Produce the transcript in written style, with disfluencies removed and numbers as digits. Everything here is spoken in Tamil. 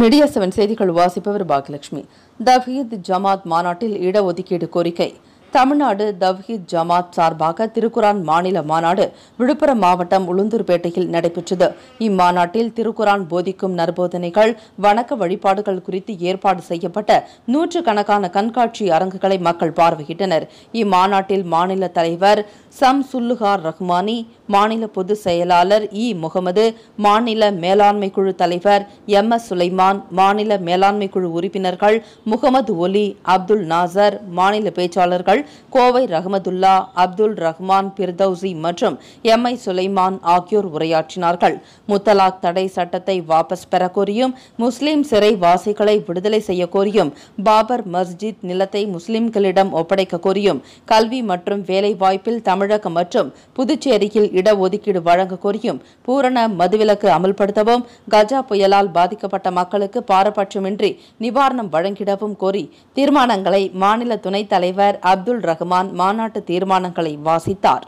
மீடியா 7 செய்திகள் வாசிப்பவர் பாக்யலட்சுமி. தவ்ஹீத் ஜமாத் மாநாட்டில் இடஒதுக்கீடு கோரிக்கை. தமிழ்நாடு தவ்ஹீத் ஜமாத் சார்பாக திருக்குரான் மாநில மாநாடு விழுப்புரம் மாவட்டம் உளுந்தூர்பேட்டையில் நடைபெற்றது. இம்மாநாட்டில் திருக்குரான் போதிக்கும் நற்போதனைகள், வணக்க வழிபாடுகள் குறித்து ஏற்பாடு செய்யப்பட்ட நூற்றுக்கணக்கான கண்காட்சி அரங்குகளை மக்கள் பார்வையிட்டனர். இம்மாநாட்டில் மாநில தலைவர் சம்சுல்லுகார் ரஹ்மானி, மாநில பொதுச் செயலாளர் இ. முகமது, மாநில மேலாண்மை குழு தலைவர் எம்.எஸ். சுலைமான், மாநில மேலாண்மை குழு உறுப்பினர்கள் முகமது ஒலி, அப்துல் நாசர், மாநில பேச்சாளர்கள் கோவை ரஹமதுல்லா, அப்துல் ரஹ்மான் பிர்தௌசி மற்றும் எம்.ஐ. சுலைமான் ஆகியோர் உரையாற்றினார்கள். முத்தலாக் தடை சட்டத்தை வாபஸ் பெற கோரியும், முஸ்லிம் சிறைவாசிகளை விடுதலை செய்ய கோரியும், பாபர் மஸ்ஜித் நிலத்தை முஸ்லிம்களிடம் ஒப்படைக்க கோரியும், கல்வி மற்றும் வேலைவாய்ப்பில் தமிழகம் மற்றும் புதுச்சேரியில் இடஒதுக்கீடு வழங்க கோரியும், பூரண மதுவிலக்கு அமல்படுத்தவும், கஜா புயலால் பாதிக்கப்பட்ட மக்களுக்கு பாரபட்சமின்றி நிவாரணம் வழங்கிடவும் கோரி தீர்மானங்களை மாநில துணைத் தலைவர் அப்துல் ரஹ்மான் மாநாட்டு தீர்மானங்களை வாசித்தார்.